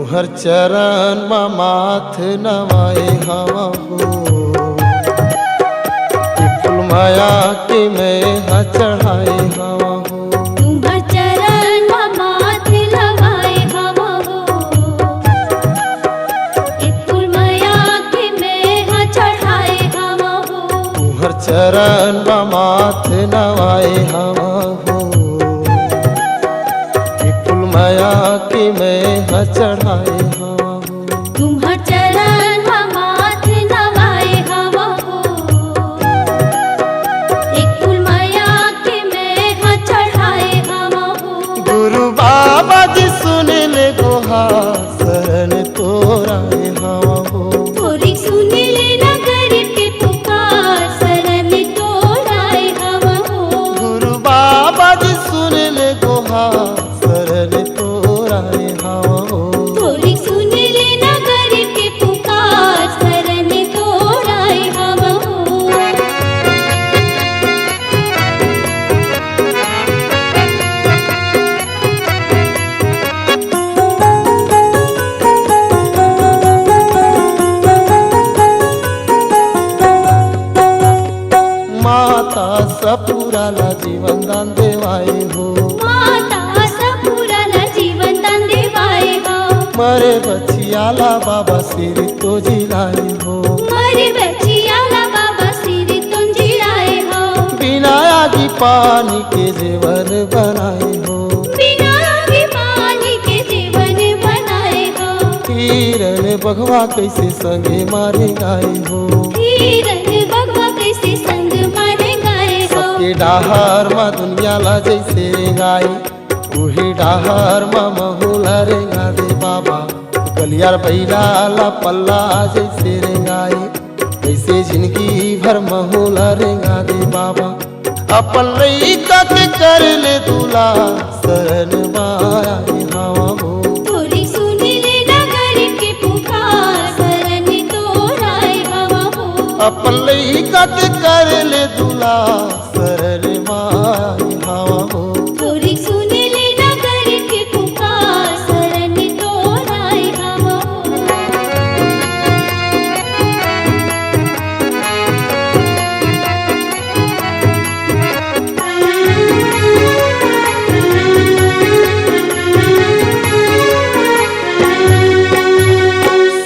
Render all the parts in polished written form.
तुहर चरण माथ नवाए हवा हो, फूल माया के मैं चढ़ाए हवा हो। तुहर चरण माथ नवाए हवा हो, फूल माया के मैं चढ़ाए हवा हो। तुहर चरण माथ नवाए हवा हो, फूल माया के मैं चढ़ाए हवा हो। तुहर चरण माथ नवाए हवा हो, फूल माया के मैं चढ़ाए हवा हो। गुरु बाबा जी सुन ले गुहार शरण तोराए हवा हो। थोड़ी सुन ले नगर के पुकार शरण तोराए हवा हो। गुरु बाबा जी सुन ले गुहार शरण तोराए हवा हो। थोड़ी सुन ले नगर के पुकार शरण तोराए हवा हो। माता सपुराला जीवन दान देवाए हो, माता सपुराला जीवन दान देवाए हो। मरे बचियाला बाबा सिर तो जिलाए हो। मरे बचियाला बाबा सिर तुंजिराए हो। बिना आगी पानी के जीवन बनाए हो। बिना आगे पानी के जीवन बनाए हो। किरण बघवा कैसे संगे मारे गाए हो। हिरन बघवा कैसे संग मारे गाए हो। सबके डाहर माँ दुनिया ला जैसे गाए, उही डाहर माँ महुला रेंगा दे बाबा। गलियार बैला ला पल्ला जैसे रेंगाए, कैसे जिंदगी भर महुला रेंगा दे बाबा। अपन लइका के कर ले दूल्हा शरण माए हवा हो। थोड़ी सुन ले नगर के पुकार शरण तोराए हवा हो। अपन लइका के कर ले दूल्हा शरण माए हवा हो। थोड़ी सुन ले नगर के पुकार शरण तोराए हवा हो।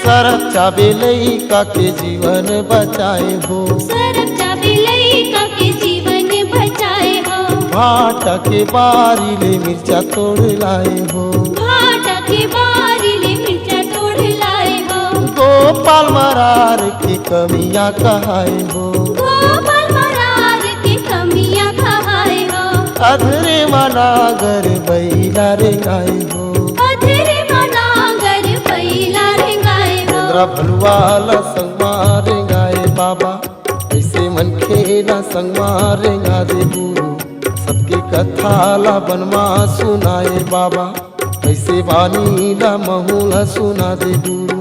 सरफ चाबे लइका के जीवन बचाए हो। सरफ चाबे लइका के जीवन बचाए हो। भाटा के बारी ले मिर्चा तोड़ लाए हो। भाटा के बारी ले मिर्चा तोड़ लाए हो। गोपाल मरार की कमियां कहाए हो। गोपाल मरार की कमियां कहाए हो। अधरे मनागर बैला रेंगाए हो। अधरे मनागर बैला रेंगाए हो। चंद्रा भलवाला संग मारेंगाए बाबा, ऐसे मन खेला संग मारेंगा दे गुरु। सबके कथा ला बनमा सुनाए बाबा, ऐसे वाणी ला महूला सुना दे गुरु।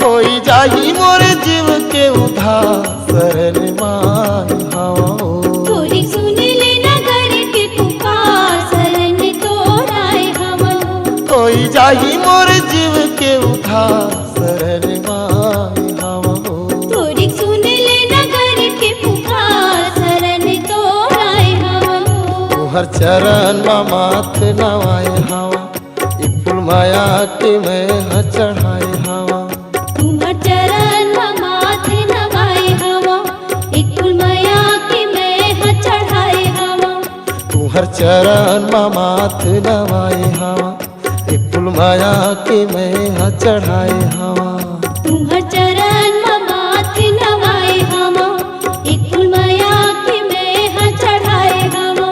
कोई जाही मोरे जीव के उधार शरण माए हवा हो। थोड़ी सुन ले नगर के पुकार शरण तोराए हवा हो। कोई जाही मोरे जीव के उधार शरण माए हवा हो। थोड़ी सुन ले नगर के पुकार शरण तोराए हवा हो। तुहर चरण माथ नवाए हवा, फूल माया के मैं चढ़ाए हवा। तुहर चरण माथ नवाए हवा, फूल माया के मैं चढ़ाए हवा। तुहर चरण माथ नवाए हवा, फूल माया के मैं चढ़ाए हवा। तुहर चरण माथ नवाए हवा, फूल माया के मैं चढ़ाए हवा।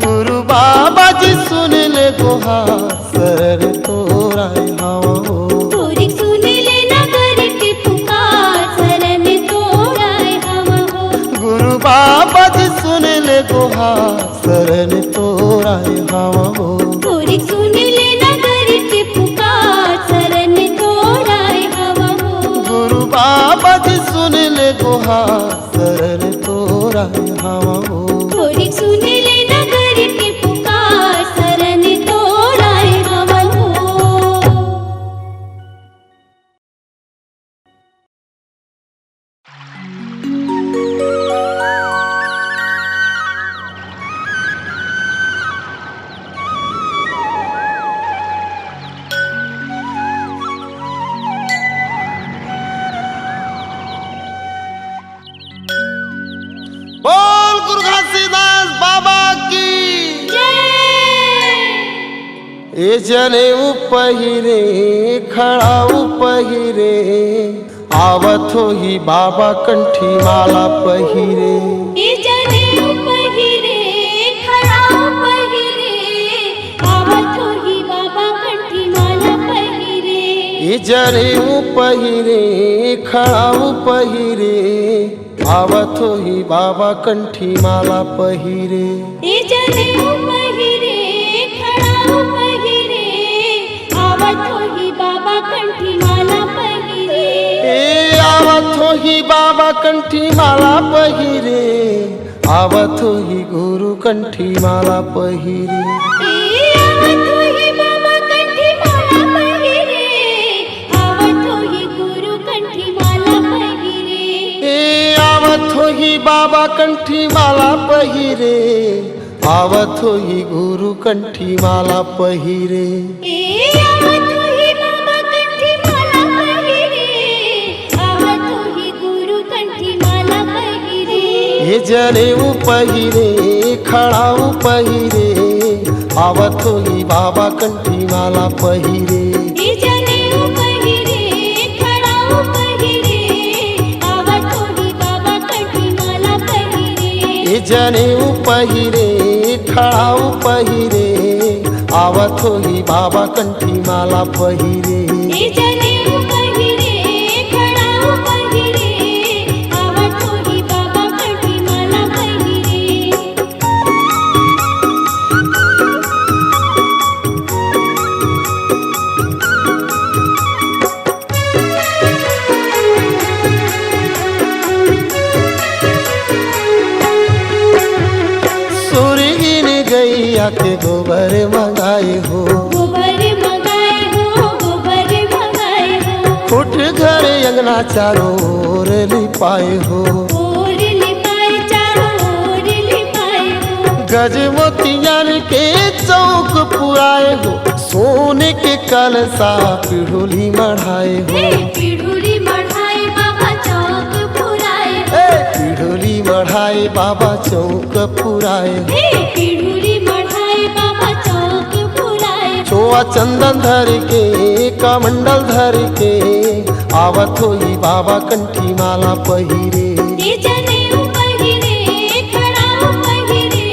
गुरु बाबा जी सुन ले गुहार शरण तोराए हवा हो। थोड़ी सुन ले नगर के पुकार शरण तोराए हवा हो। गुरु बाबा जी सुन ले गुहार शरण तोराए हवा हो। थोड़ी सुन ले नगर के पुकार शरण तोराए हवा हो। गुरु बाबा जी सुन ले गुहार शरण तोराए हवा हो। थोड़ी सुन ले नगर के पुकार शरण तोराए हवा हो। ए जनेऊ पहिरे खड़ाऊ पहिरे आवत हो ही बाबा कंठी माला पहिरे ए जनेऊ पहिरे खड़ाऊ पहिरे आवत हो ही बाबा कंठी माला पहिरे ए जनेऊ पहिरे खड़ाऊ पहिरे आवत हो ही बाबा कंठी माला पहिरे ए जनेऊ पहिरे खड़ाऊ पहिरे आवत हो ही बाबा कंठी माला पहिरे ए आवत हो ही बाबा कंठी माला पहिरे आवत हो ही गुरु कंठी माला पहिरे ए आवत हो ही बाबा कंठी माला पहिरे आवत हो ही गुरु कंठी माला पहिरे ए आवत हो ही बाबा कंठी माला पहिरे आवत हो ही गुरु कंठी माला पहिरे ए आवत हो ही बाबा कंठी माला पहिरे आवत हो ही गुरु कंठी माला पहिरे ये जनेऊ पहिरे खड़ाऊ पहिरे आवत हो ही बाबा कंठी माला पहिरे ए जनेऊ पहिरे खड़ाऊ पहिरे आवत हो ही बाबा कंठी माला पहिरे ए जनेऊ पहिरे खड़ाऊ पहिरे आवत हो ही बाबा कंठी माला पहिरे ए जनेऊ पहिरे खड़ाऊ पहिरे आवत हो ही बाबा कंठी माला पहिरे सुरगिन गैया के गोबर मंगाए हो गोबर मंगाए हो गोबर मंगाए हो फुट घर अंगना चारों ओर लिपाए हो ओर लिपाए चारों ओर लिपाए हो गज मोतियन के चौक पुराए हो सोने के कलसा पिढ़ोली मढ़ाए हो हे पिढ़ुरी मढ़ाए बाबा चौक पुराए ए पिढ़ोली मढ़ाए बाबा चौक पुराए हो हे पिढ़ुरी मढ़ाए बाबा चौक पुराए छोआ चंदन धर के कमंडल धर के आवत हो ही बाबा कंठी माला पहिरे ए जनेऊ पहिरे खड़ाऊ पहिरे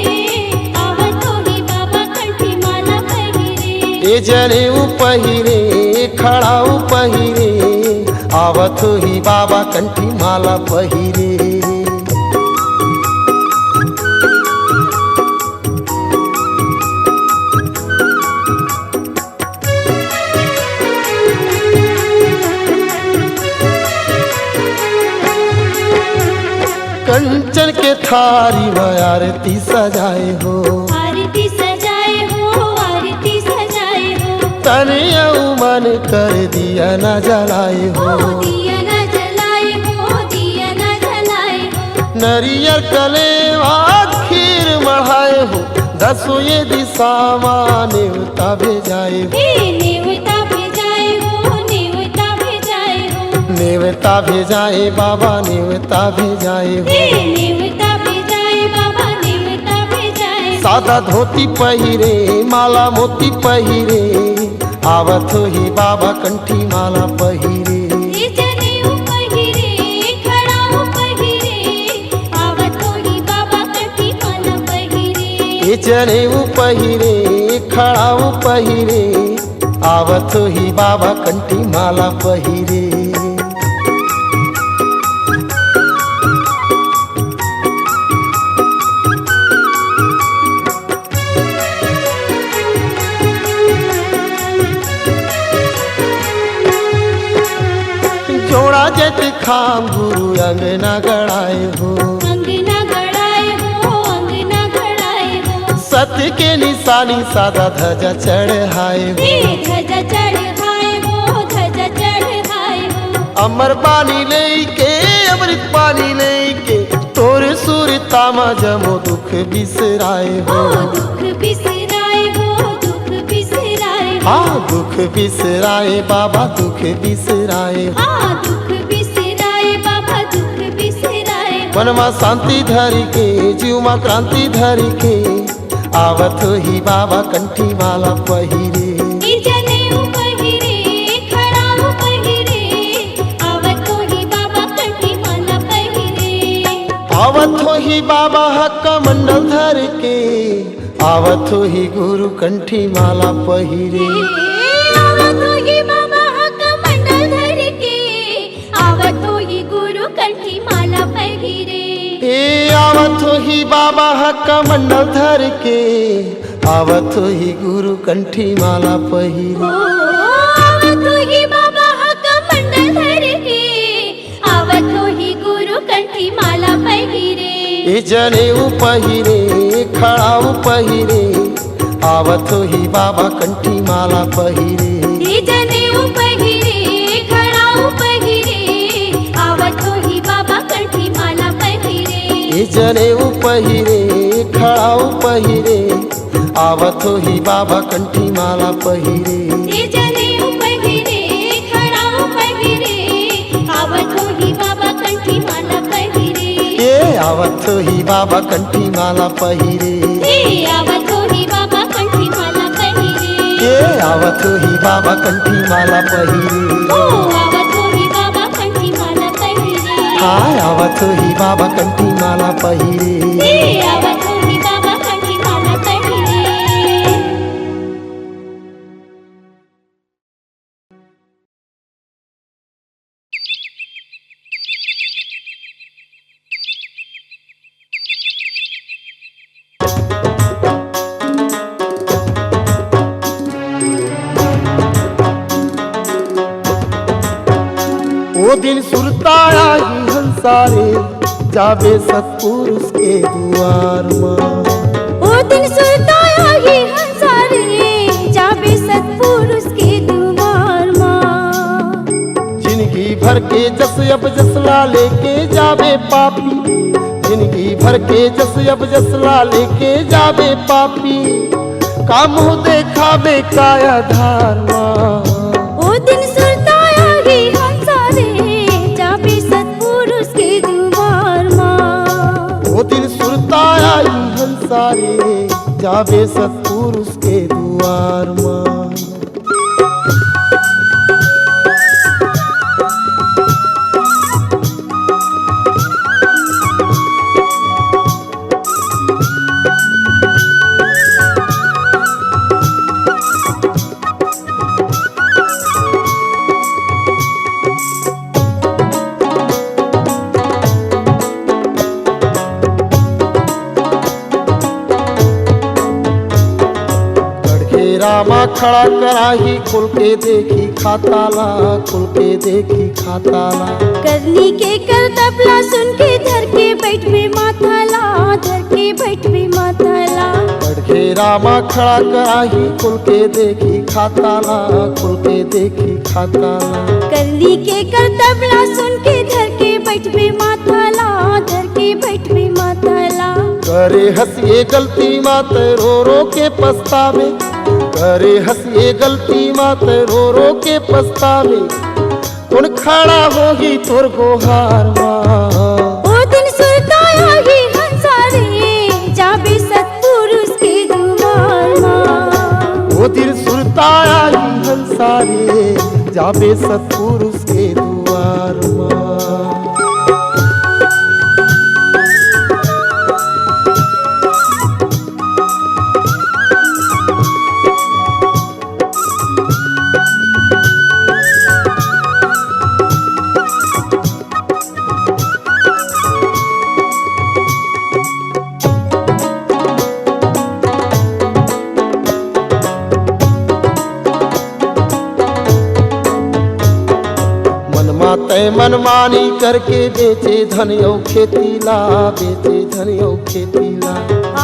आवत हो ही बाबा कंठी माला पहिरे ए जनेऊ पहिरे खड़ाऊ पहिरे आवत हो ही बाबा कंठी माला पहिरे कंचन के थारी में आरती सजाए हो आरती सजाए हो आरती सजाए हो तन मन कर दिया न जलाए हो दिया न जलाए हो दिया न जलाए हो नरियर कलेवा खीर मढ़ाए हो दसों ये दिशा नेवता भेजाए हो हे नेवता भेजाए हो नेवता भेजाए हो नेवता भेजाए बाबा नेवता भेजाए हो हे नेवता भेजाए बाबा नेवता भेजाए सादा धोती पहिरे माला मोती पहिरे आवत हो ही बाबा कंठी माला पहिरे ए जनेऊ पहिरे खड़ाऊ पहिरे आवत हो ही बाबा कंठी माला पहिरे ए जनेऊ पहिरे खड़ाऊ पहिरे आवत हो ही बाबा कंठी माला पहिरे जोड़ा जट खाम गुरु अंगना गड़ाए हो अंगना गड़ाए हो अंगना गड़ाए हो सत्य के निशानी सादा ध्वजा चढ़ाए हो हे ध्वजा चढ़ाए हो ध्वजा चढ़ाए हो अमर पानी लेके अमृत पानी लेके तोर सुर तामा जमो दुख बिसराए हो दुख बिसराए हो दुख बिसराए हो हाँ दुख बिसराए बाबा दुख बिसराए हो दुख बिसराए बाबा दुख बिसराए मनमा शांति धर के जीव माँ क्रांति धर के आवत ही बाबा कंठी माला पहिरे ही बाबा हक्का मंडल धर के, आवत हो ही गुरु कंठी माला पहिरे। आवत हो ही बाबा हक्का मंडल धर के, आवत हो ही गुरु कंठी माला पहिरे। आवत हो ही बाबा हक्का मंडल धर के, आवत हो ही गुरु कंठी माला पहिरे। आवत हो ही बाबा हक्का मंडल धर के, आवत हो ही गुरु कंठी माला पहिरे। ए जनेऊ पहिरे खड़ाऊ पहिरे, आवत हो ही बाबा कंठी माला पहिरे। ए जनेऊ पहिरे खड़ाऊ पहिरे, आवत हो ही बाबा कंठी माला पहिरे। ए जनेऊ पहिरे खड़ाऊ पहिरे, आवत हो ही बाबा कंठी माला पहिरे। ए जनेऊ पहिरे खड़ाऊ पहिरे, आवत हो ही बाबा कंठी माला पहिरे। ए आवत हो ही बाबा कंठी माला पहिरे। ए आवत हो ही बाबा कंठी माला पहिरे। ए आवत हो ही बाबा कंठी माला पहिरे। ओ आवत हो ही बाबा कंठी माला पहिरे। हाय आवत हो ही बाबा कंठी माला पहिरे। ए आवत हो ही बाबा कंठी माला पहिरे। वो दिन सुरताया ही हंसारे, जावे सतपुरुष के द्वार माँ। ओ दिन सुरताया ही हंसारे, जावे सतपुरुष के द्वार माँ। जिंदगी भर के जस अब जसला लेके जावे पापी, जिंदगी भर के जस अब जसला लेके जावे पापी, काम देखावे काया धार माँ। ओ दिन सुरताया ही हंसारे, जावे सतपुरुष के द्वार माँ। वो दिन सुरताया ही हंसारे, जावे सतपुरुष के द्वार माँ। रामा खड़ा कराही, खुल के देखी खाताला, खुल के देखी खाताला। करनी के कर तबला सुन के धर के बैठ में माथाला, धर के बैठ में माथाला। बढ़के रामा खड़ा कराही, खुल के देखी खाताला, खुल के देखी खाताला। करनी के कर तबला सुन के धर के बैठ में माथाला, धर के बैठ में माथाला। करे हंसिए गलती मात रो रो के पछतावे, करे हंसिए गलती मात रो रो के पछतावे, कौन खड़ा होगी तोर गोहार माँ। ओ दिन सुरताया ही हंसारे, जावे सतपुरुष के द्वार माँ। वो दिन सुरताया ही हंसारे, जावे सतपुरुष के द्वार माँ। तय मनमानी करके बेचे धन औ खेतीला, बेचे धन औ खेतीला।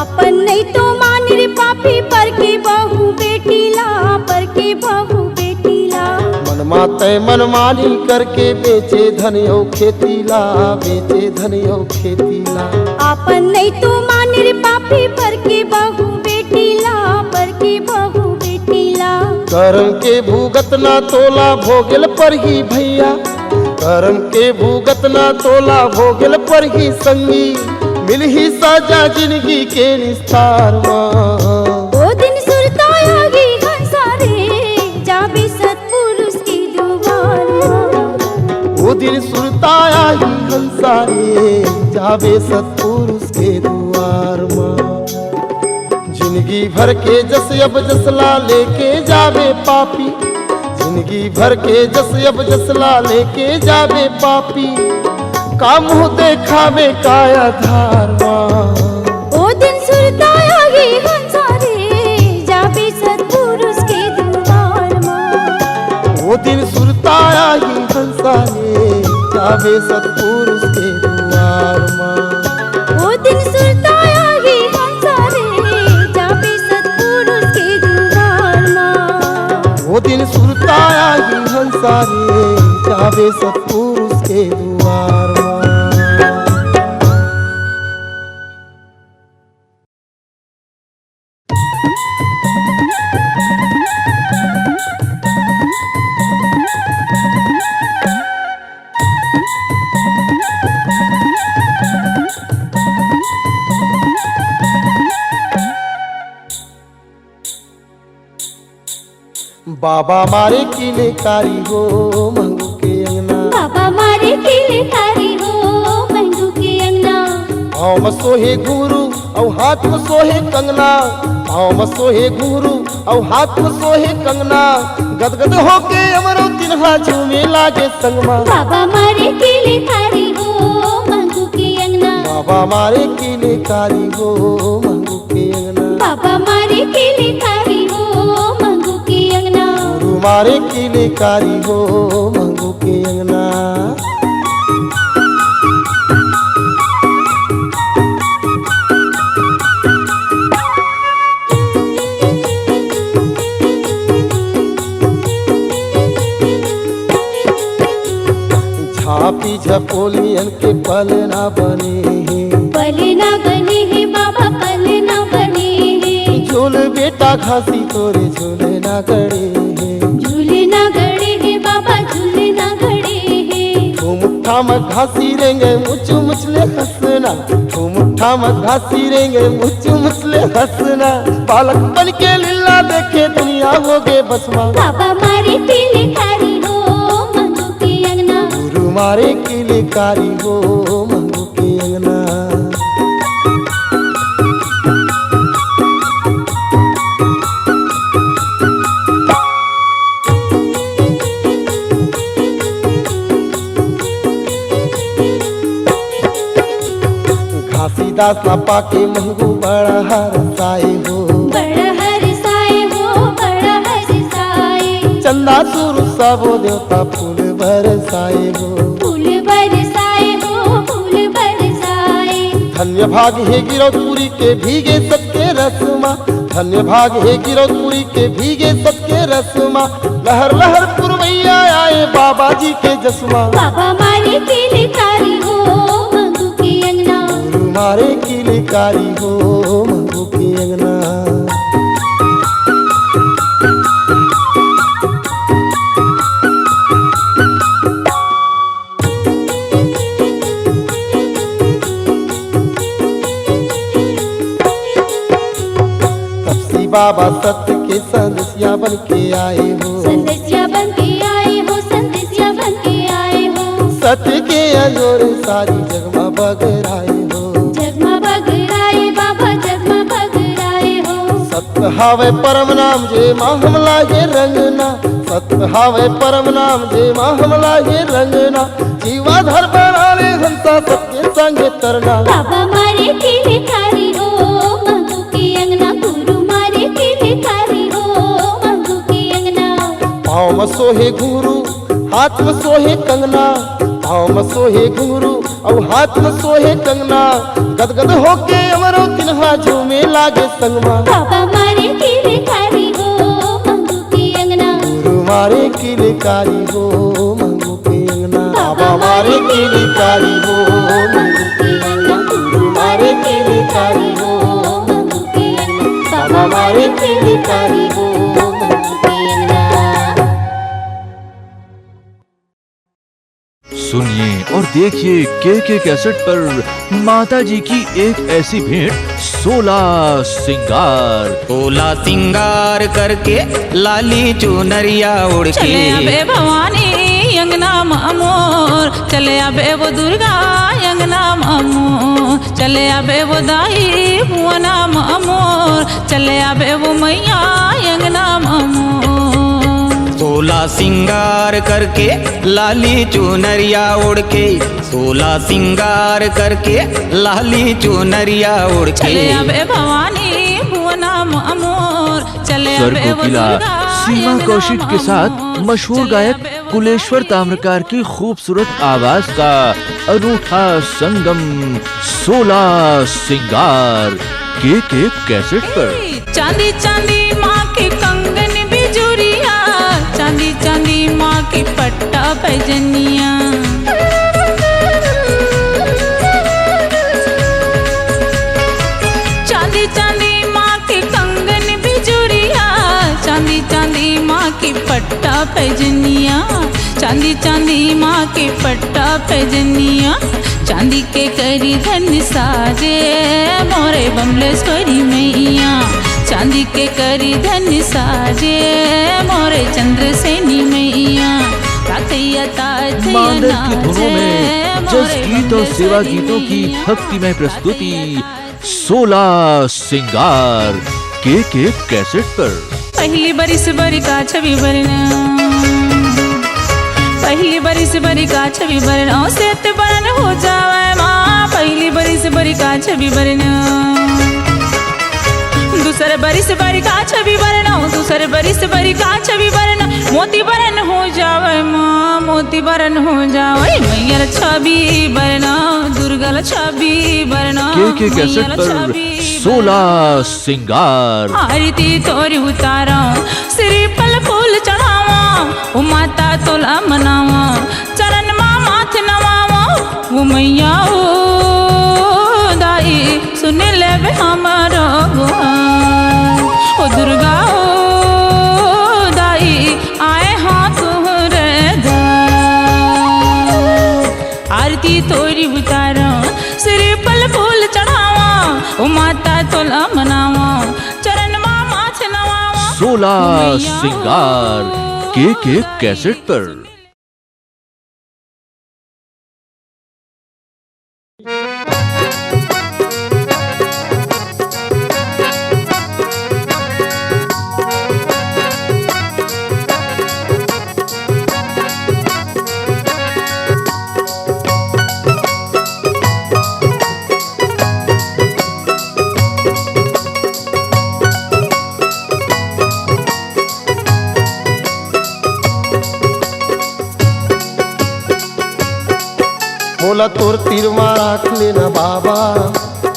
अपन नहीं तो मान रे पापी, पर के बहू बेटीला, पर के बहू बेटीला। मनमा तय मनमानी करके बेचे धन औ खेतीला, बेचे धन औ खेतीला। अपन नहीं तो मान रे पापी, पर के बहू बेटीला, पर के बहू बेटीला। कर्म के भूगत ना तोला भोगल पर ही भैया, कर्म के भूगत ना तोला भोगल पर ही संगी, मिल ही सजा जिंदगी के निस्तार माँ। ओ दिन सुरताया ही हंसारे, जावे सतपुरुष के द्वार माँ। वो दिन सुरताया ही हंसारे, जावे सतपुरुष के दुआर माँ। जिंदगी भर के जस अब जसला लेके जावे पापी, जिंदगी भर के जस अब जसला लेके जावे पापी, का मुँह देखावे काया धार माँ। ओ दिन सुरताया ये हंसारे जाबे सतपुरुष के दुआर माँ। वो दिन सुरताया ही हंसारे जावे सतपुरुष के दुआर माँ। ओ दिन सुरताया ये हंसारे जाबे सतपुरुष के दुआर माँ। वो दिन सुरताया ही हंसारे जावे सतपुरुष के दुआर माँ। बाबा मारे किले कारी हो मंगू के अंगना, बाबा मारे किले कारी हो मंगू के अंगना। पाँव में सोहे घुंघरू और हाथ में सोहे कंगना, पाँव में सोहे घुंघरू और हाथ में सोहे कंगना, गदगद होके अमरो तिन्हा झूमे लागे संगमा। बाबा मारे किले कारी हो मंगू के अंगना, बाबा मारे किले कारी हो मंगू के अंगना, बाबा मारे किले कारी हो मंगू के अंगना। गुरु मारे किले कारी हो मंगू के अंगना। झापी झपोलियन के पल ना बने हैं, पल ना बने हैं बाबा पल ना बने हैं। झूल बेटा घासी तोरे झूले ना गड़े हैं, झूले ना गड़े हैं बाबा झूले ना गड़े हैं। ठुमुठा में घासी रेंगे मुचु मुचले हंसना, ठुमुठा में घासी रेंगे मुचु मुचले हंसना। बालक बन के लीला देखे दुनिया हो गे बसमा। बाबा मारे किले कारी हो मंगू के अंगना, गुरु मारे किले कारी हो मंगू के अंगना। घासीदास ना पाके मंगू बड़ा हरसाए हो, बड़ा हरसाए हो बड़ा हरसाए। चंदा सुर सबो देवता फूल बरसाए हो, फूल बरसाए हो फूल बरसाए। धन्य भाग हे गिरौदपुरी के भीगे सबके रसमा, धन्य भाग हे गिरौदपुरी के भीगे सबके रसमा। लहर लहर पुरवैया आए बाबा जी के जसमा। बाबा मारे किले कारी हो मंगू के अंगना, गुरु मारे किले कारी हो मंगू के अंगना। तपसी बाबा सत्य के संदेशिया बन के आए हो, संदेशिया बन के आए हो संदेशिया बन के आए हो। सत्य के अजोर सारी जगमा बगराए हो, जगमा बगराए बाबा जगमा बगराए हो। सत्य हावे परम नाम जे माँ हमला ये रंगना, सत्य हावे परम नाम जे माँ हमला ये रंगना। जीवा धर बनाले हंसा सबके संगे तरना। बाबा मारे किले कारी हो मंगू के अंगना, गुरु मारे किले कारी हो मंगू के अंगना। पाँव में सोहे घुंघरू हाथ में सोहे कंगना, पाँव में सोहे घुंघरू और हाथ में सोहे कंगना। गदगद होके अमरो तिन्हा झूमे लागे संगमा। बाबा मारे किले कारी हो मंगू के अंगना, गुरु मारे किले कारी हो मंगू के अंगना। बाबा मारे किले कारी हो मंगू के अंगना, गुरु मारे किले कारी हो मंगू के अंगना। बाबा मारे किले कारी हो मंगू के अंगना। सुनिए और देखिए के कैसेट पर माता जी की एक ऐसी भेंट 16 सिंगार। 16 सिंगार करके लाली चुनरिया उड़ चले के अबे भवानी अंगना मोर चले आबे वो दुर्गा अंगना मोर चले आबे वो दाई भुवना मोर चले आबे वो मैया अंगना मोर। 16 सिंगार करके लाली चुनरिया ओढ़ के 16 सिंगार करके लाली चुनरिया ओढ़ के चले आबे भवानी भुवना मोर चले स्वर आबे वो कोकिला दुर्गा सीमा अंगना कौशिक के साथ मोर, मशहूर चले गायक आबे वो कुलेश्वर ताम्रकार की खूबसूरत आवाज का अनूठा संगम 16 सिंगार के कैसेट पर। चांदी चांदी माँ के कंगन बिजुरिया चांदी चांदी माँ की पट्टा पैजनिया चांदी चांदी माँ के कंगन बिजुरिया चांदी चांदी माँ की पट्टा पैजनिया चांदी चांदी माँ की पट्टा पैजनिया चांदी के करी धन साजे मोरे बमलेश्वरी मैया चांदी के करी धन साजे मोरे चंद्रसेनी मैया मांडर की धुनों में जस गीत और सेवा गीतों की भक्तिमय प्रस्तुति 16 सिंगार के कैसेट पर। पहली बरिस बरी का छवि बरना पहली बरिस बरी का छवि बरना सेत बरन हो जावे माँ पहली बरिस बरी का छवि बरना दूसरे बरिस बरी का छवि बरना दूसरे बरिस बरी का छवि बरना मोती बरन हो जावे माँ मोती बरन हो जावे मैया छवि बरना दुर्गा छवि बरना के कैसेट पर 16 सिंगार। आरती तोरी उतारा श्री फल फूल चढ़ावा वो माता तोला मनावा चरण माँ माथ नवावा वो मैया ओ दाई सुन ले हमारा गुहार ओ दुर्गा ओ दाई आए हाथ रे आरती तोरी उतारा श्री फल फूल चढ़ावा ओ माता तोला मनावा चरण माँ माथ नवावा 16 सिंगार के कैसेट पर। मोला तोर तीर माराख लेना बाबा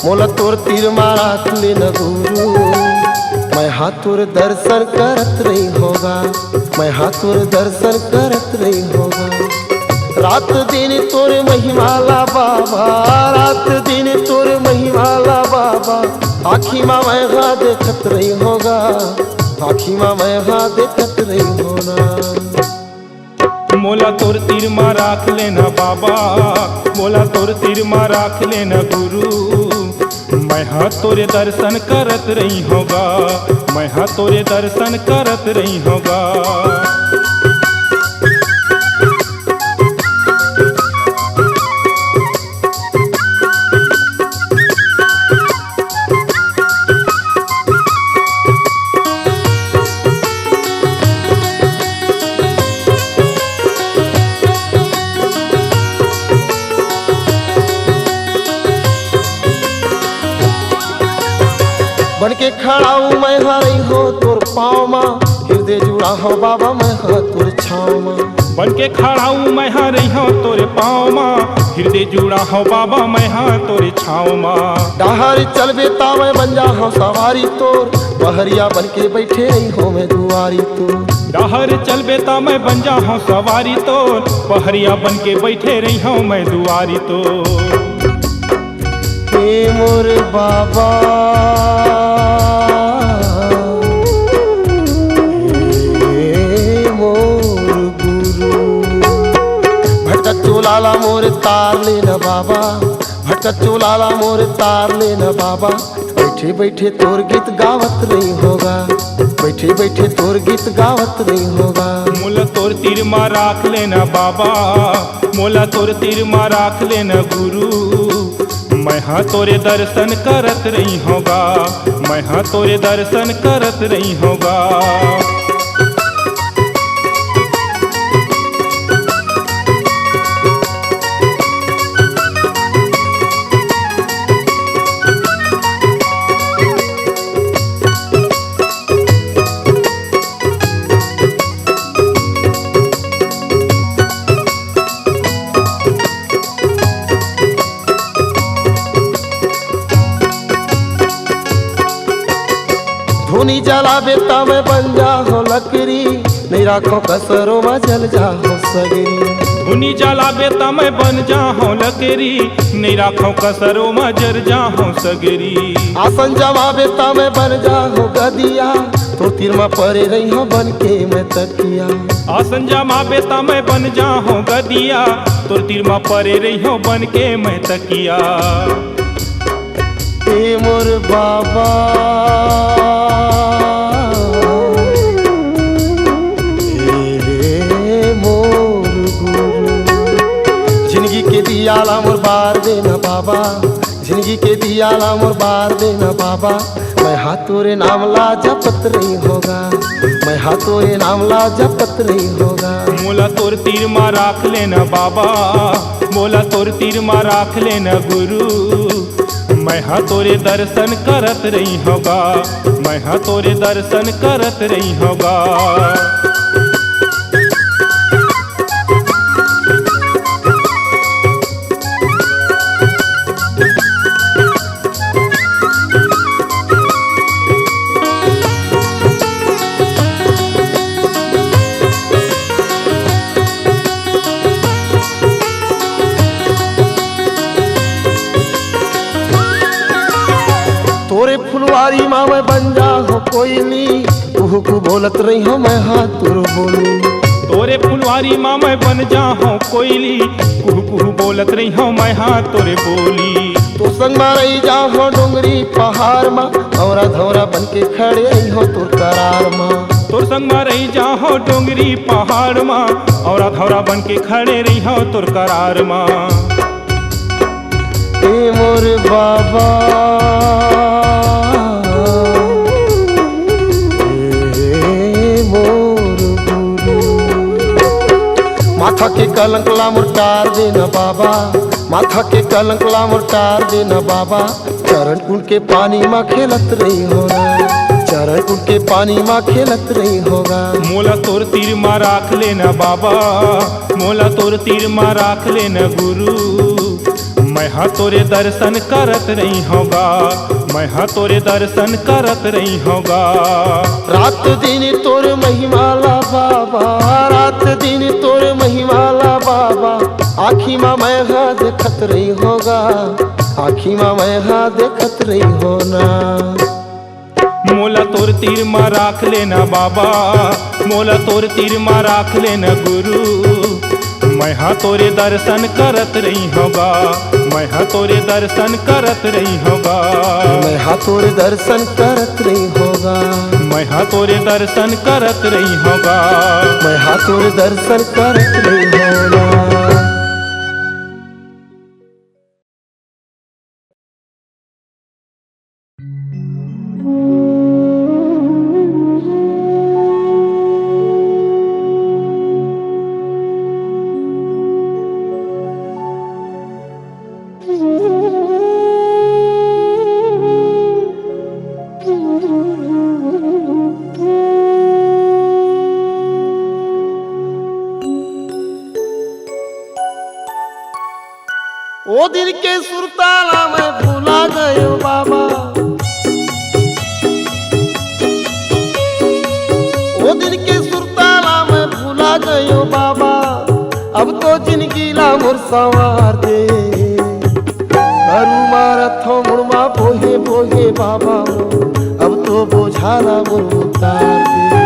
मोला तोर तीर माराख लेना गुरु मैं हाथुर दर्शन करत रही होगा मैं हाथुर दर्शन करत रही होगा रात दिन तोर महिमाला बाबा रात दिन तोर महिमाला बाबा आखी माँ मैं हाँ देखत रही होगा आखी माँ मैं हाँ देखत रही होना। मोला तोर तीर मा राख लेना बाबा मोला तोर तीर मा राख लेना गुरु मैं हाँ तोरे दर्शन करत रही होगा मैं हाँ तोरे दर्शन करत रही होगा। बन के खड़ा हूँ मैं हरी हो तोर पाँव माँ हृदय जुड़ा हो बाबा मैं हाँ तोर छाँव माँ बन के खड़ा हूँ मैं हाँ रही हूँ तोरे पाँव माँ हृदय जुड़ा हो बाबा मैं हाँ तोरे छाँव माँ। डहार चलबे ता मैं बन जा हो सवारी तोर बहरिया बन के बैठे रही हो मैं दुआरी तोर डहर चलबे ता मैं बन जा हूँ सवारी तोर पहरिया बन के बैठे रही हूँ मैं दुआरी तोर। हे मोर बाबा हे मोर गुरु भटका चोलाला मोर तार लेना बाबा भटका कच्चो लाला मोर तार लेना बाबा, बैठे बैठे तोर गीत गावत नहीं होगा, बैठे बैठे तोर गीत गावत नहीं होगा। मोला तोर तीर मा राख लेना बाबा, मोला तोर तीर मा राख लेना गुरु। मैं हाँ तोरे दर्शन करत रही होगा, मैं हाँ तोरे दर्शन करत रही होगा। धुनी जला बेटा मैं बन जा हो लकड़ी, नहीं राखो कसरों में जल जा हो सगरी। धुनी जला बेता मैं बन जा हो लकड़ी, नहीं राखो कसरों में जर जा हो सगरी। आसन जमा बेटा मैं बन जा हो गदिया, तो तीर में परे रही हो बन के मैं तकिया। आसन जमा बेता मैं बन जा हो गदिया, तोर तीर मा परे रही हो बन के मैं तकिया। ए मोर बाबा, ए मोर गुरु, जिंदगी के दियाला मोर बार देना बाबा, जिंदगी के दियाला मोर बार देना बाबा। मैं हाथ तोरे नाम ला जपत रही होगा, मैं हाथ तोरे नाम ला जपत रही होगा। मोला तोर तीर मा राख लेना बाबा, मोला तोर तीर मा राख लेना गुरु। मैं हाँ तोरे दर्शन करत रही होगा, मैं हाँ तोरे दर्शन करत रही होगा। तोरे फुलवारी माँ मैं बन जा हो कोयली, कुहू कु बोलत रही हो मैं हाथ तोर बोली। तोरे फुलवारी माँ मैं बन जा हो कोयली, कुहू कुहू बोलत रही हो मैं हाँ तोरे बोली। तो संग में रही जा हो डोंगरी पहाड़ माँ, औरा धौरा बन के खड़े रही हो तोर करार माँ। तोर संग में रही जा हो डोंगरी पहाड़ माँ, औरा धौरा बन के खड़े रही हो तोर करार माँ। ए मोर बाबा, माथा के कलंक ला मुटार देना बाबा, माथा के कलंक ला मुटार देना बाबा। चरण कुंड के पानी माँ खेलत रही होगा, चरण कुंड के पानी माँ खेलत रही होगा। मोला तोर तीर मा राख लेना बाबा, मोला तोर तीर मा राख लेना गुरु। मैं हाँ तोरे दर्शन करत रही होगा, मैं हाँ तोरे दर्शन करत रही होगा। रात दिन तोर महिमाला बाबा, रात दिन तोर महिमाला बाबा। आखी माँ मैं हाँ देखत रही होगा, आखी माँ मैं हाँ देखत रही होना। मोला तोर तीर मा राख लेना बाबा, मोला तोर तीर मा राख लेना गुरु। मैं हाँ तोरे दर्शन करत रही होगा, मैं हाँ तोरे दर्शन करत रही होगा। मैं हाँ तोरे दर्शन करत रही होगा, मैं हाँ तोरे दर्शन करत रही होगा। मैं हाँ तोरे दर्शन करत रही होगा। ओ दिल के सुरताला मैं भूला गयो बाबा, ओ दिल के सुरताला मैं भूला गयो बाबा। अब तो जिंदगी ला मोर संवार दे, करू मारा थो मुड़मा बोहे बोहे बाबा। अब तो बोझाला मोर उतार दे,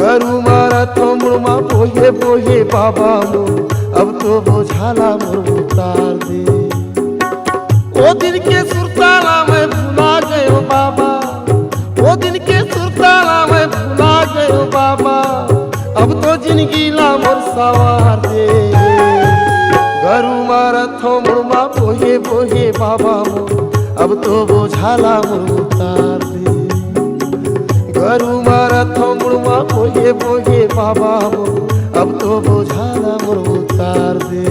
करू मारा थो मुड़मा बोहे बोहे बाबा। अब तो बोझाला मोर उतार दे। वो दिन के सुरताला मैं भुला गयो बाबा, वो दिन के सुरताला मैं भुला गयो बाबा। अब तो जिंदगी ला मोर सवार दे, घरू मारा थो मुड़मा बोहे बोहे बाबा मोर, अब तो बोझाला मोर उतार दे। घरू मारा थो मुड़मा बोहे बोहे बाबा मोर, अब तो बोझाला मोर उतार दे।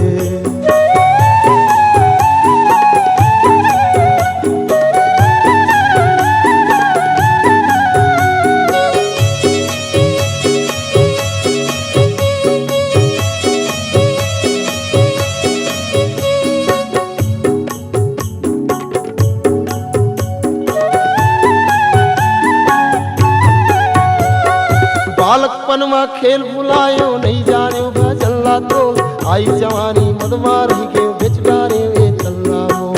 बालकपन में खेल भुलायो नहीं जाने भजन ला तो, आई जवानी मदमार ही के बिच डारे वे तल्ला मो।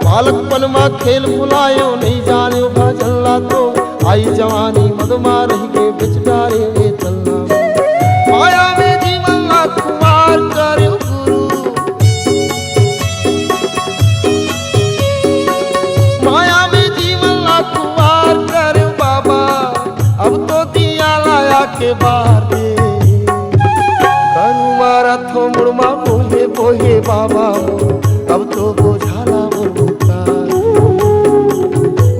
बालकपन में खेल भुलायो नहीं जाने भजन ला तो, आई जवानी मदमार ही के बिच डारे वे तल्ला मो। माया में जीवन ला कुमार करो गुरु, माया में जीवन ला कुमार करे बाबा, अब तो दिया लाया के बार दे। करू मारा थो मुड़मा बोहे बोहे बाबा मोर, अब तो बोझाला मोर उतार दे।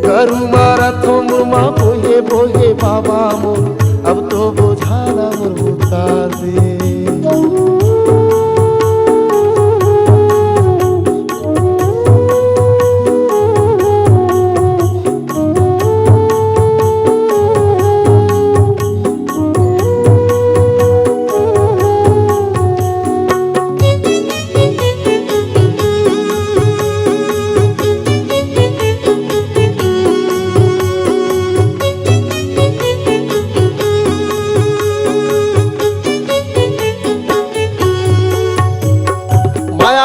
करू मारा थो मुड़मा बोहे बोहे बाबा मोर, अब तो बोझाला मोर उतार दे।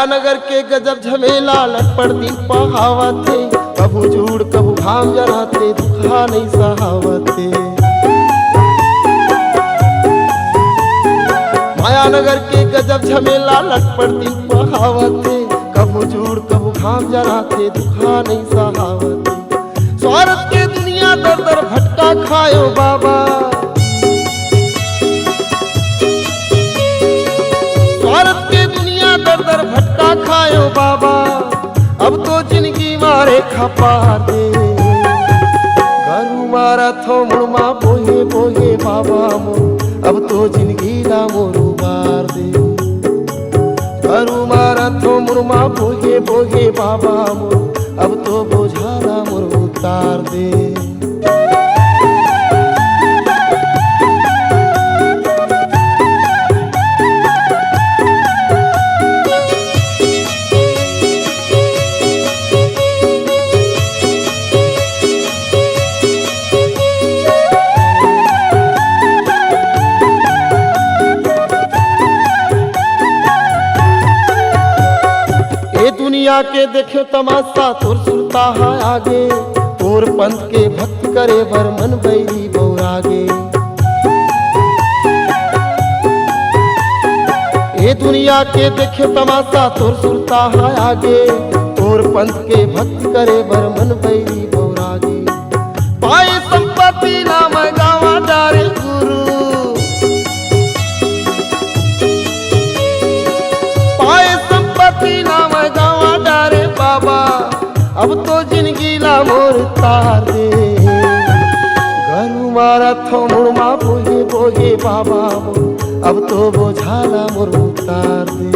नगर के गजब झमेला लटपट दिन पहावते, कभू झूठ कभू घाम जराते, दुखा नहीं सहावते। माया नगर के गजब झमेला लटपट दिन पहावते, कभू झूठ कभू घाम जराते, दुखा नहीं सहावते। स्वार्थ के दुनिया दर दर भटका खायो बाबा, स्वार्थ के दुनिया दर दर भटका खायो बाबा, अब तो जिंदगी मारे खपा दे। घरू मारा थो मुड़मा बोहे बोहे बाबा मोर, अब तो जिंदगी ला मोर उबार दे। घरू मारा थो मुड़मा बोहे बोहे बाबा मोर, अब तो बोझाला मोर उतार दे। दुनिया के देखो तमाशा तोर सुरता है आगे, तोर पंथ के भक्त करे बर मन बैरी बौरागे। ये दुनिया के देखो तमाशा तोर सुरता है आगे, तोर पंथ के भक्त करे बर मन बैरी बौरागे। पाए संपत्ति नाम गावा डारे गुरु, पाए संपत्ति नाम गावा डारे बाबा, अब तो जिंदगी ला मोर तार दे। घरू मारा थो मुड़मा बोहे बोहे बाबा मोर, अब तो बोझाला मोर उतार दे।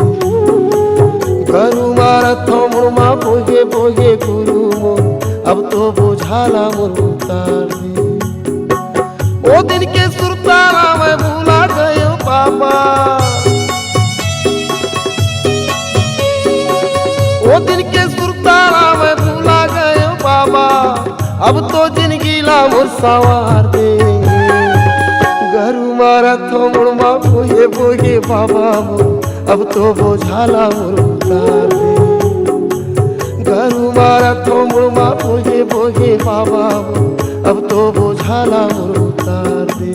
घरू मारा थो मुड़मा बोहे बोहे गुरु मोर, अब तो बोझाला मोर उतार दे। ओ दिन के सुरताला मैं भूला गयो बाबा, वो दिन के सुरताला मैं भूला गयो बाबा, अब तो जिंदगी ला मोर सवार दे। घरू मारा थो मुड़मा बोहे बोहे बाबा मोर, अब तो बोझाला मोर उतार दे। घरू मारा थो मुड़मा बोहे बोहे बाबा मोर, अब तो बोझाला मोर उतार दे।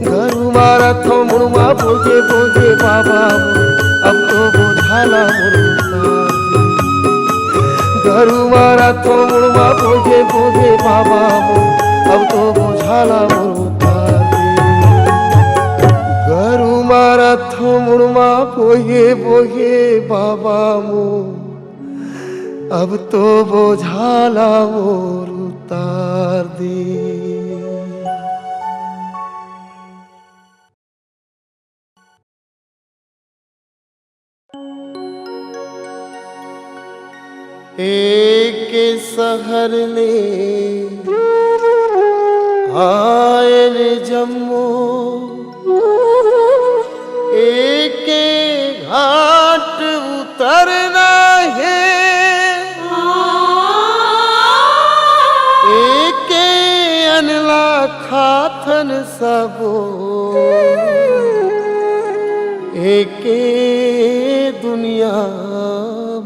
घरू मारा थो मुड़मा बोहे बोहे बाबा मोर, अब तो बोझाला मुरुता गरु मारा तो मुड़वा बोझे बोझे बाबा मो अब तो बोझाला मुरुता गरु मारा तो मुड़वा बोझे बोझे बाबा मो अब तो बोझाला मोर उतार दे। एक शहर ले आए रे जम्मू एक घाट उतरना है एक अनला खाथन सबो एक दुनिया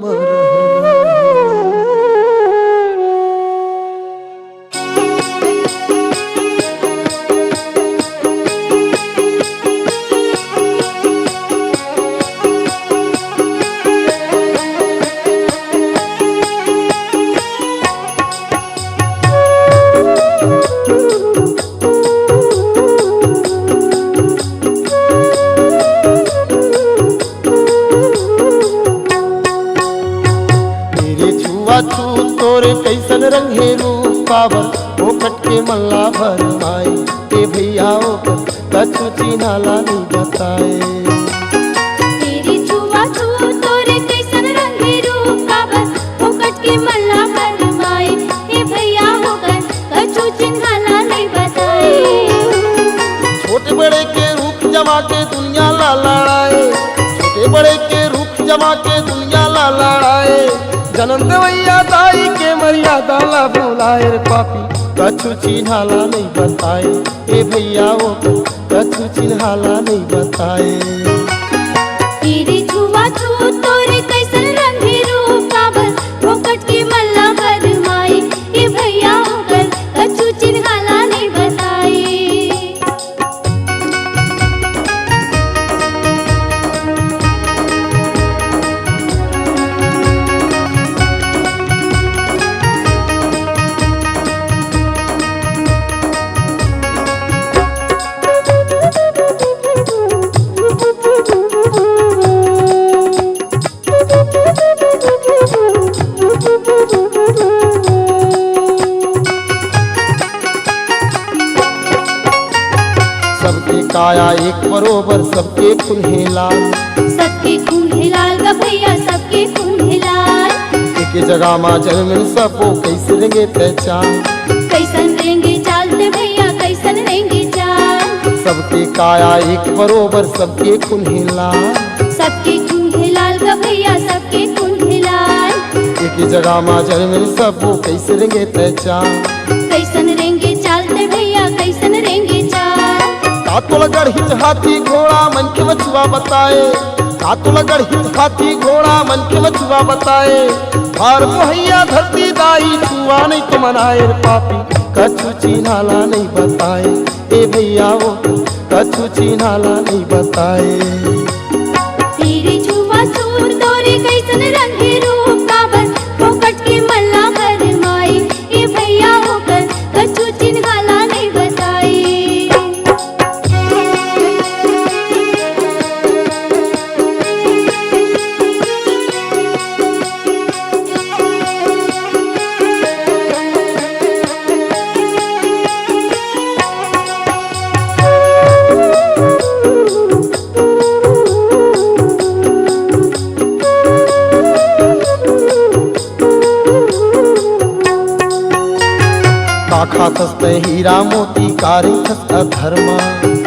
मर कैसन रंगे रूप पावर वो कटके मल्ला भर माए ए भैया ओकर कछु चिन्हाला नहीं बताए तेरी छुआ छू तोरे कैसन रंगे रूप पावर वो कटके मल्ला भर माए ए भैया ओकर कछु चिन्हाला नहीं बताए छोटे बड़े के रूप जमा के दुनिया ला लड़ाए छोटे बड़े के रूप जमा के दुनिया ला लड़ाए जन्म देवैया दाई के मर्यादा ला बुलाए रे पापी कछु चिन्हाला नहीं बताए ए भैया वो कछु चिन्हाला नहीं बताए तेरी छुआ छू तोरे कैसन रंगे रूप पावर वो कटके मल्ला भर माए ए भैया ओकर कछु चिन्हाला नहीं बताए सबके काया एक बरोबर सबके खुन्हे लाल सबके खून हिलाल गा भैया सबके खून हिलाल एक जगह माँ जन्म सबो कैसे रेंगे पहचान कैसन रेंगे चालते भैया कैसन रेंगे चाल सबके काया एक बरोबर सबके खुन्हे लाल सबके खून हिलाल गा भैया सबके खून हिलाल एक जगह माँ जन्म सबो कैसे रेंगे पहचान कैसन रेंगे चालते भैया कैसन रेंगे चाल कातुलगढ़ हित हाथी घोड़ा मन के मछुआ बताए कातुलगढ़ हित हाथी घोड़ा मन के मछुआ बताए भार मुहैया धरती दाई छुआ नहीं तो मनाए रे पापी कछु चिन्हाला नहीं बताए ए भैया वो कछु चिन्हाला नहीं बताए तेरी छुआ छूर तोरे कैसन रंगे रूप पावर वो कटके मल्ला भर माए ए भैया ओकर कछु चिन्हाला नहीं बताए खाथस ते हीरा मोती कारी खस अधर्मा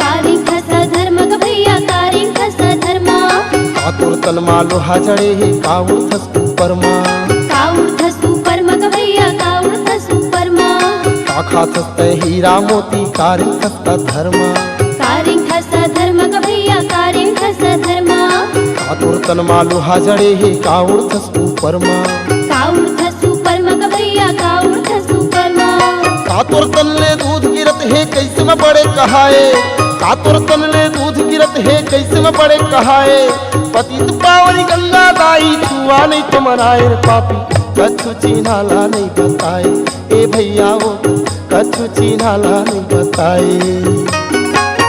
कारी खस धर्म ग भैया कारी खस धर्म कातुर तलमा लोहा जड़े हे काउर थस परमा काउर थस परम ग भैया काउर थस परम खाथस ते हीरा मोती कारी खस अधर्मा कारी खस धर्म ग भैया कारी खस धर्म कातुर तलमा लोहा जड़े हे काउर थस परमा काउर थस परम ग भैया काउर थस परम कातुर तल्ले दूध गिरत है कैसे में बड़े कहाए, कातुर तन ले दूध गिरत है कैसे में बड़े कहाए। पतित पावनी गंगा दाई छुआ नहीं तो मनाए रे पापी, कछु चिन्हाला नहीं बताए। ए भैया वो कछु चिन्हाला नहीं बताए।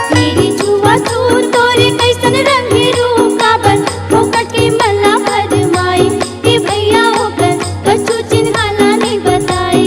तेरी छुआ छू तोरे कैसन रंगे रूप काबर, फोकट के मल्ला भरमाई। ए भैया होकर कछु चिन्हाला नहीं बताए।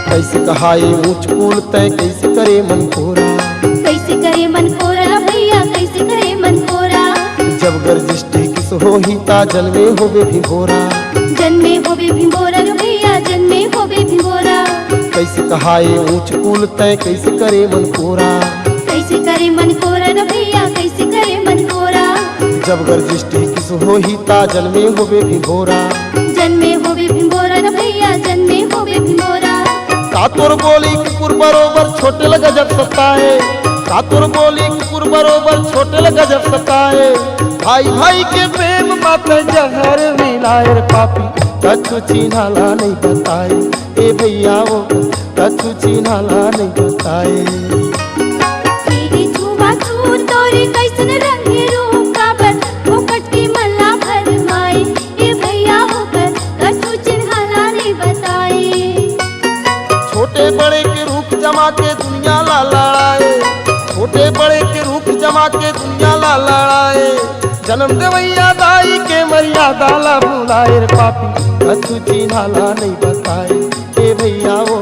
कैसे कहाए ऊंच कूल तय कैसे करे मन कोरा, कैसे करे मन कोरा भैया कैसे करे मन कोरा। जब गर्जिष्ठे किस हो ही ता जन्मे होवे भी भोरा। जन्मे होवे भिंगोरा रे भैया जन्मे होवे भिंगोरा। कैसे कहाए ऊंच कूल तय कैसे करे मन कोरा, कैसे करे मन कोरा रे भैया कैसे करे मन कोरा। जब गर्जिष्ठे किस हो ही ता जन्मे होवे भी भोरा। जन्मे होवे भिंगोरा रे भैया जन्मे होवे भिंगोरा। कातुर बोली कुकुर बरोबर छोटे लगा जब सताए, कातुर बोली कुकुर बरोबर छोटे लगा जब सताए। भाई भाई के प्रेम मत जहर मिलाए रे पापी, कछु चिन्हाला नहीं बताए। ए भैया वो कछु चिन्हाला नहीं बताए। तेरी छुआ छू तोरे कैसन रंगे रूप काबर, फोकट के मल्ला भरमाई। ए भैया होकर कछु चिन्हाला नहीं बताए। छोटे बड़े के रूप जमा के दुनिया ला लड़ाए, छोटे बड़े के रूप जमा के दुनिया ला लड़ाए। जन्म देवैया दाई के मर्यादा ला भुलाए रे पापी, कछु चिन्हाला नहीं बताए। ए भैया वो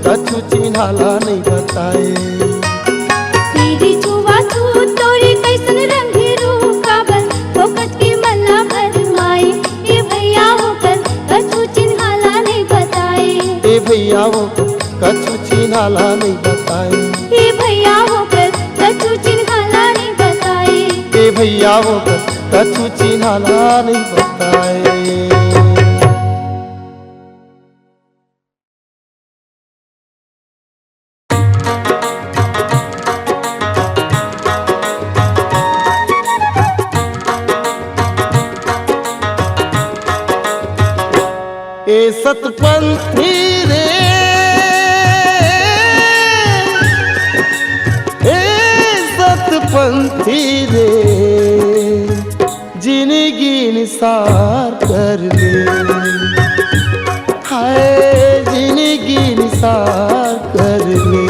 कछु चिन्हाला नहीं बताए। तेरी छुआ छू तोरे कैसन रंगे रूप काबर, फोकट के मल्ला भरमाई। ए भैया होकर कछु चिन्हाला नहीं बताए। ए भैया वो कछु चिन्हाला नहीं बताए। ए भैया होकर कछु चिन्हाला नहीं बताए। ए भैया वो कछु चिन्हाला नहीं बताए। ए सतपंथी रे, ए सतपंथी रे, जिंदगी निसार कर ले। हाय जिंदगी निसार कर ले।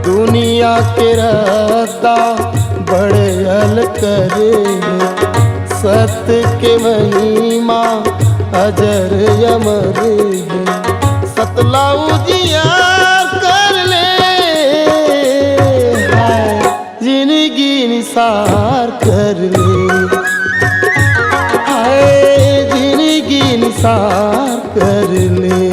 दुनिया के रद्दा बड़यल करे, सत्य के महिमा अजर अमर है। सतलाऊ जिया कर ले, हाय जिंदगी निसार कर ले। हाय जिंदगी निसार कर ले।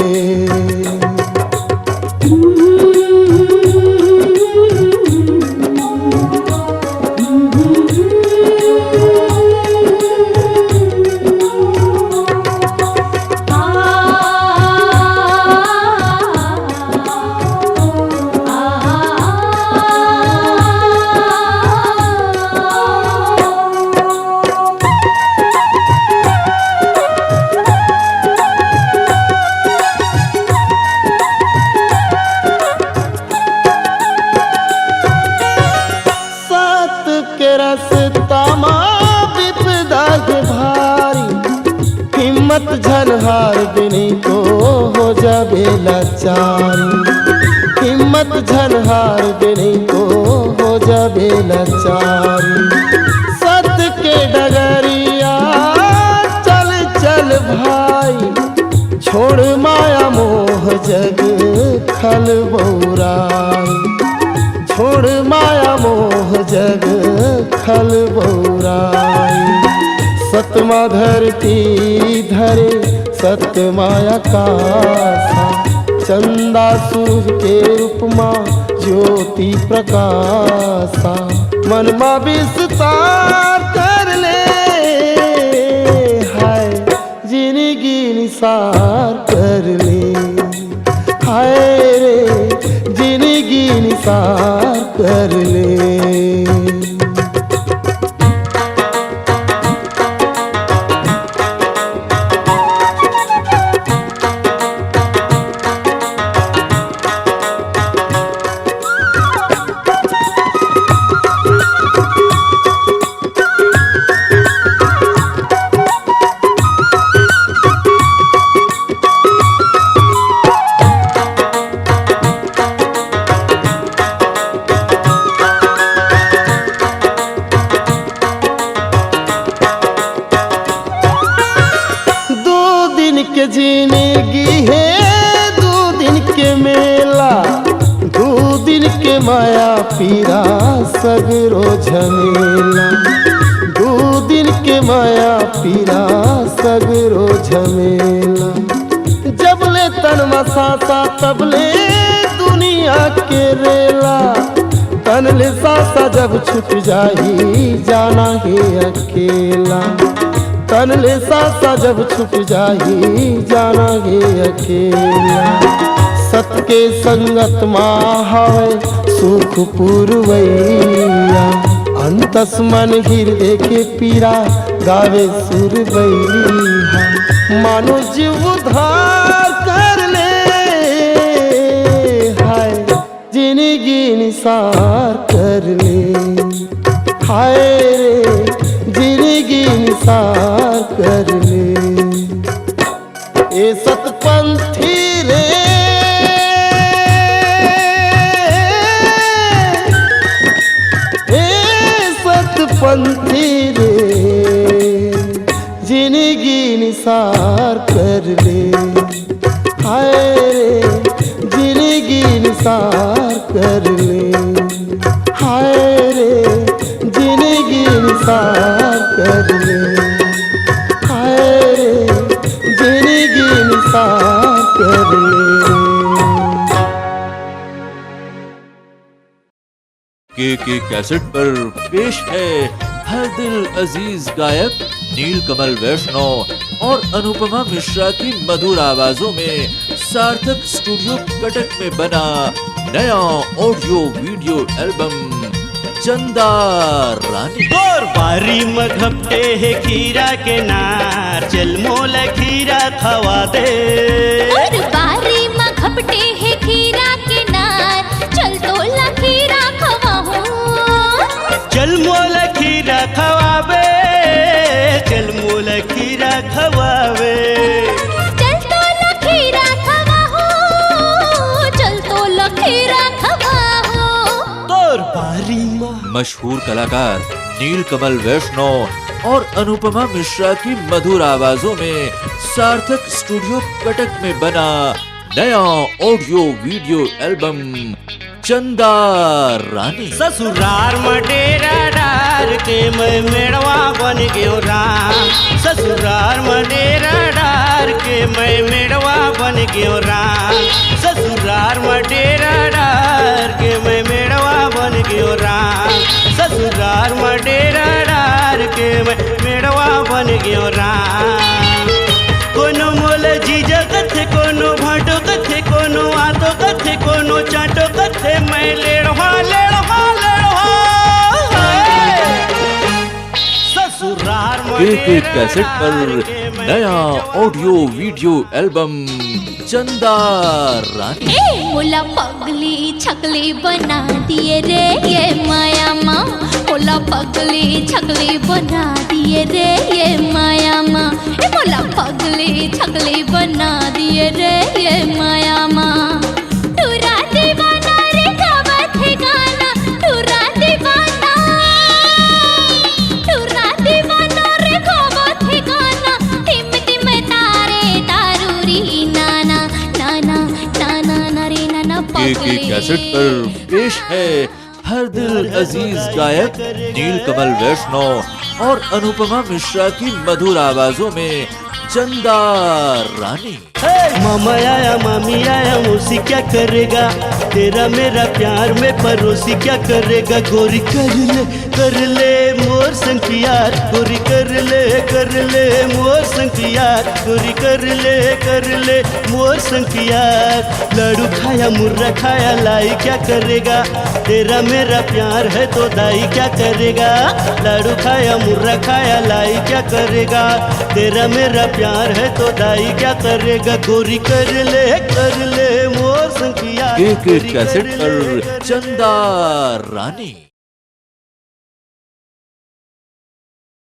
हिम्मत झनहार बिनी तो हो जाबे लाचारी। हिम्मत झनहार बिनी तो हो जाबे लाचारी। सत्य के डगरिया चल चल भाई, छोड़ माया मोह जग खल बौराई। छोड़ माया मोह जग खल बौराई। सतमा धरती धरे सत्य माया कासा, चंदा सूर्य के उपमा ज्योति प्रकाशा मनमा विस्तार कर ले हाय जिंदगी निसार कर ले हाय रे जिंदगी निसार कर ले। जिंदगी है 2 दिन के मेला 2 दिन के माया पीरा सगरो झमेला 2 दिन के माया पीरा सगरो झमेला जबले तन मसासा तबले दुनिया के रेला तन ले सासा जब छूट जाही जाना है अकेला तन ले सासा जब छुप जाही जाना है अकेला सत के संगत माहै सुख पुरवैया अंतस मन हृदय के पीरा गावे सुरवैया मानो जीव उद्धार कर ले हाय जिंदगी निसार कर ले हाय रे जिंदगी निसार कर ले। ए सतपंथी रे ए सतपंथी रे जिंदगी निसार कर ले हाय रे जिंदगी निसार कर ले हाय रे जिंदगी निसार कर ले हाय रे जिंदगी निसार कर ले। के कैसेट पर पेश है हर दिल अजीज गायक नीलकमल वैष्णव और अनुपमा मिश्रा की मधुर आवाजों में सार्थक स्टूडियो कटक में बना नया ऑडियो वीडियो एल्बम चंदा रानी। और बारी में घपटे है खीरा के नार चल मोल खीरा खवा दे और बारी में घपटे है खीरा के नार चल तो ला खीरा खवाहू चल मोल खीरा खवावे चल मोल खीरा खवावे चल तो ला खीरा खवाहू चल तो ला खीरा खवाहू। और बारी में मशहूर कलाकार नीलकमल वैष्णव और अनुपमा मिश्रा की मधुर आवाजों में सार्थक स्टूडियो कटक में बना नया ऑडियो वीडियो एल्बम चंदा रानी। ससुरार में डेरा डार के मैं मेड़वा बन गयो राम ससुरार में डेरा डार के मैं मेड़वा बन गयो राम ससुरार में डेरा डार के मैं मेड़वा बन गयो राम ससुरार में डेरा डार के मैं मेड़वा बन गयो राम। कोनो मोल जीजा कथे कोनो भाटो कथे कोनो आतो कथे कोनो चाटो कथे मैं लेड़वा लेड़वा लेड़वा ससुरार के कैसेट पर नया ऑडियो वीडियो एल्बम चंदा रानी। ए मोला पगली छकली बना दिए रे ये माया माँ मोला पगली छकली बना दिए रे ये माया माँ ए मोला पगली छकली बना दिए रे ये माया माँ। टूरा दीवाना रे गावत है गाना टूरा दीवाना रे गावत है गाना टिम टिम तारे तारूरी नाना नाना नाना नरे नाना के कैसेट पर पेश है हर दिल अजीज गायक नीलकमल वैष्णव और अनुपमा मिश्रा की मधुर आवाजों में चंदा रानी। मामा आया मामी आया मौसी क्या करेगा, तेरा मेरा प्यार में पड़ोसी क्या करेगा। गोरी कर ले मोर संग प्यार, गोरी कर ले मोर संग प्यार, गोरी कर ले मोर संग प्यार। लाडू खाया मुर्रा खाया लाई क्या करेगा, तेरा मेरा प्यार है तो दाई क्या करेगा। लाडू खाया मुर्रा खाया लाई क्या करेगा, तेरा मेरा प्यार है तो दाई क्या करेगा। गोरी कर ले मोर संग प्यार। एक कैसेट पर चंदा रानी।